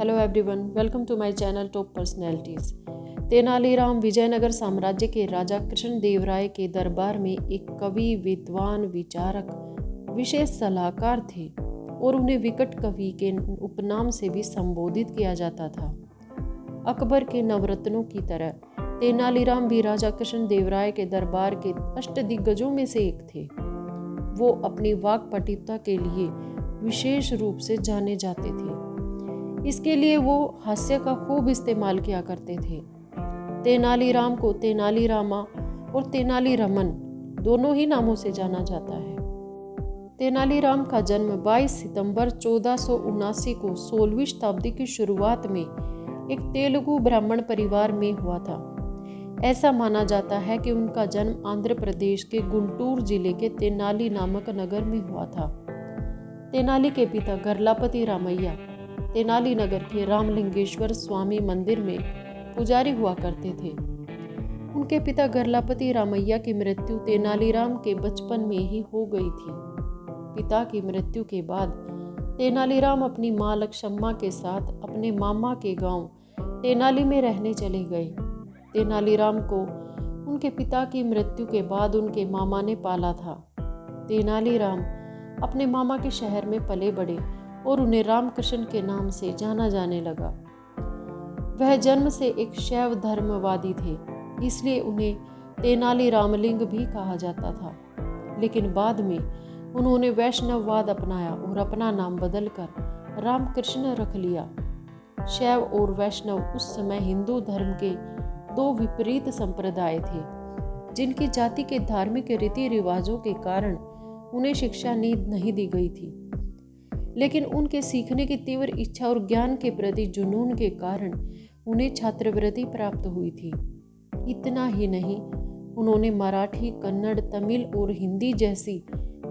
Hello everyone, welcome to my channel top personalities. Tenaliram Vijayanagara साम्राज्य के राजा कृष्णदेवराय के दरबार में एक कवि, विद्वान, विचारक, विशेष सलाहकार थे और उन्हें विकट कवि के उपनाम से भी संबोधित किया जाता था। अकबर के नवरत्नों की तरह तेनालीराम भी राजा कृष्णदेवराय के दरबार के अष्टदिग्गजों में से एक थे। वो अपनी वाक्पटुता के लिए विशेष रूप से जाने जाते थे। इसके लिए वो हास्य का खूब इस्तेमाल किया करते थे। तेनालीराम को तेनालीरामा और तेनालीरमन दोनों ही नामों से जाना जाता है। तेनालीराम का जन्म 22 सितंबर 1479 को 16वीं शताब्दी की शुरुआत में एक तेलुगु ब्राह्मण परिवार में हुआ था। ऐसा माना जाता है कि उनका जन्म आंध्र प्रदेश के गुंटूर जिले के तेनाली नामक नगर में हुआ था। तेनाली के पिता गर्लापति रामैया तेनाली नगर के रामलिंगेश्वर स्वामी मंदिर में पुजारी हुआ करते थे। उनके पिता गर्लापति रामैया की मृत्यु तेनालीराम के बचपन में ही हो गई थी। पिता की मृत्यु के बाद तेनालीराम अपनी मां लक्ष्मम्मा के साथ अपने मामा के गांव तेनाली में रहने चले गए। तेनालीराम को उनके पिता की मृत्यु के बाद उनके मामा ने पाला था। तेनालीराम अपने मामा के शहर में पले बड़े और उन्हें रामकृष्ण के नाम से जाना जाने लगा। वह जन्म से एक शैव धर्मवादी थे, इसलिए उन्हें तेनाली रामलिंग भी कहा जाता था। लेकिन बाद में उन्होंने वैष्णववाद अपनाया और अपना नाम बदलकर रामकृष्ण रख लिया। शैव और वैष्णव उस समय हिंदू धर्म के दो विपरीत संप्रदाय थे, जिनकी जाति के धार्मिक रीति रिवाजों के कारण उन्हें शिक्षा नहीं दी गई थी। लेकिन उनके सीखने की तीव्र इच्छा और ज्ञान के प्रति जुनून के कारण उन्हें छात्रवृत्ति प्राप्त हुई थी। इतना ही नहीं, उन्होंने मराठी, कन्नड़, तमिल और हिंदी जैसी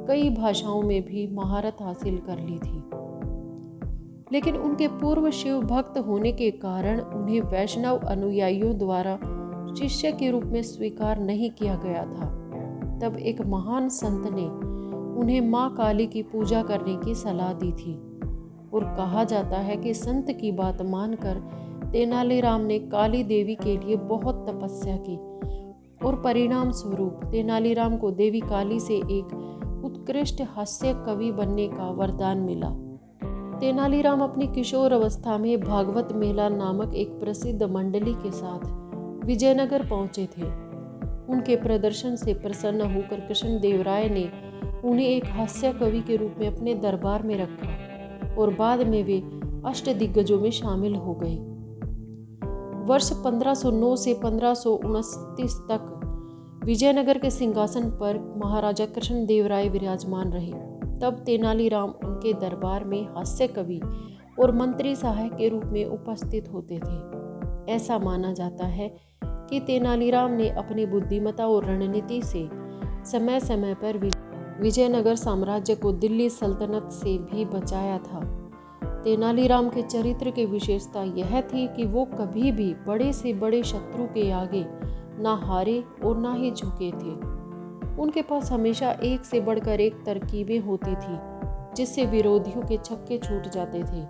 कई भाषाओं में भी महारत हासिल कर ली थी। लेकिन उनके पूर्व शिव भक्त होने के कारण उन्हें वैष्णव अनुयायियों द्वारा शिष्य के रूप में स्वीकार नहीं किया गया था। तब एक महान संत ने उन्हें मां काली की पूजा करने की सलाह दी थी और कहा जाता है कि संत की बात मानकर तेनालीराम ने काली देवी के लिए बहुत तपस्या की और परिणाम स्वरूप तेनालीराम को देवी काली से एक उत्कृष्ट हास्य कवि बनने का वरदान मिला। तेनालीराम अपनी किशोर अवस्था में भागवत मेला नामक एक प्रसिद्ध मंडली के साथ विजयनगर पहुंचे थे। उनके प्रदर्शन से प्रसन्न होकर कृष्णदेवराय ने उन्हें एक हास्य कवि के रूप में अपने दरबार में रखा और बाद में वे अष्टदिग्गजों में शामिल हो गए। वर्ष 1509 से 1529 तक विजयनगर के सिंहासन पर महाराजा कृष्णदेवराय विराजमान रहे। तब तेनालीराम उनके दरबार में हास्य कवि और मंत्री सहायक के रूप में उपस्थित होते थे। ऐसा माना जाता है कि तेनालीराम ने अपनी बुद्धिमत्ता और रणनीति से समय समय पर विजयनगर साम्राज्य को दिल्ली सल्तनत से भी बचाया था। तेनालीराम के चरित्र की विशेषता यह थी कि वो कभी भी बड़े से बड़े शत्रु के आगे ना हारे और ना ही झुके थे। उनके पास हमेशा एक से बढ़कर एक तरकीबें होती थी, जिससे विरोधियों के छक्के छूट जाते थे।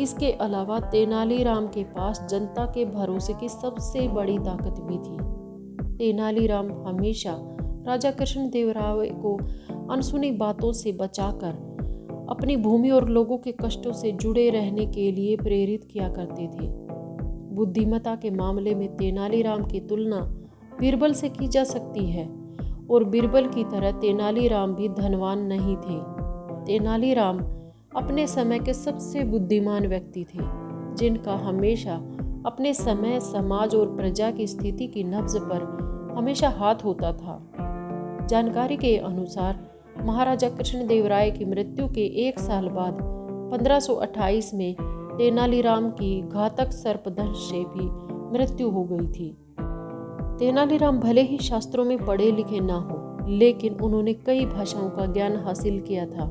इसके अलावा तेनालीराम के पास जनता के भरोसे की सबसे बड़ी ताकत भी थी। तेनालीराम हमेशा राजा कृष्णदेवराय को अनसुनी बातों से बचाकर अपनी भूमि और लोगों के कष्टों से जुड़े रहने के लिए प्रेरित किया करते थे। बुद्धिमत्ता के मामले में तेनालीराम की तुलना बीरबल से की जा सकती है और बीरबल की तरह तेनालीराम भी धनवान नहीं थे। तेनालीराम अपने समय के सबसे बुद्धिमान व्यक्ति थे, जिनका हमेशा अपने समय, समाज और प्रजा की स्थिति की नब्ज पर हमेशा हाथ होता था। जानकारी के अनुसार महाराजा कृष्णदेवराय की मृत्यु के एक साल बाद 1528 में तेनालीराम की घातक सर्पदंश से भी मृत्यु हो गई थी। तेनालीराम भले ही शास्त्रों में पढ़े लिखे ना हो, लेकिन उन्होंने कई भाषाओं का ज्ञान हासिल किया था।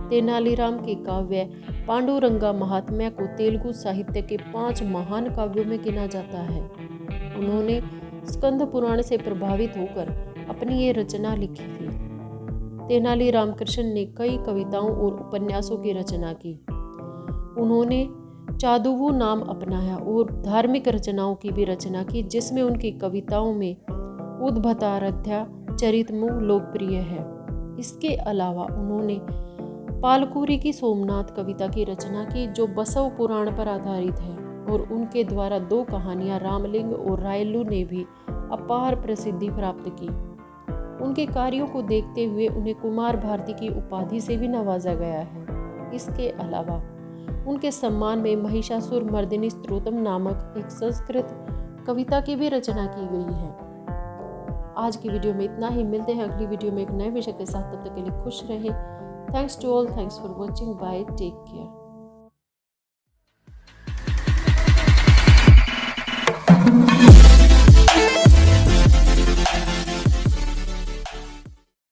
तेनालीराम के काव्य पांडुरंगा महात्म्य को तेलुगु साहित्य के 5 महान काव्यों में गिना जाता है। उन्होंने स्कंद पुराण से प्रभावित होकर अपनी ये रचना लिखी थी। तेनालीराम कृष्ण ने कई कविताओं और उपन्यासों की रचना की। उन्होंने चादुवु नाम अपनाया और धार्मिक रचनाओं की भी रचना की, जिसमें उनकी कविताओं में उद्भताराध्या चरितमु लोकप्रिय है। इसके अलावा उन्होंने पालकुरी की सोमनाथ कविता की रचना की, जो बसव पुराण पर आधारित है, और उनके द्वारा 2 कहानियां रामलिंग और रायलू ने भी अपार प्रसिद्धि प्राप्त की। उनके कार्यों को देखते हुए उन्हें कुमार भारती की उपाधि से भी नवाजा गया है। इसके अलावा उनके सम्मान में महिषासुर मर्दिनी स्तोत्रम नामक एक संस्कृत कविता की भी रचना की गई है। आज की वीडियो में इतना ही। मिलते हैं अगली वीडियो में एक नए विषय के साथ। तब तक के लिए खुश रहें। Thanks to all. Thanks for watching. Bye. Take care.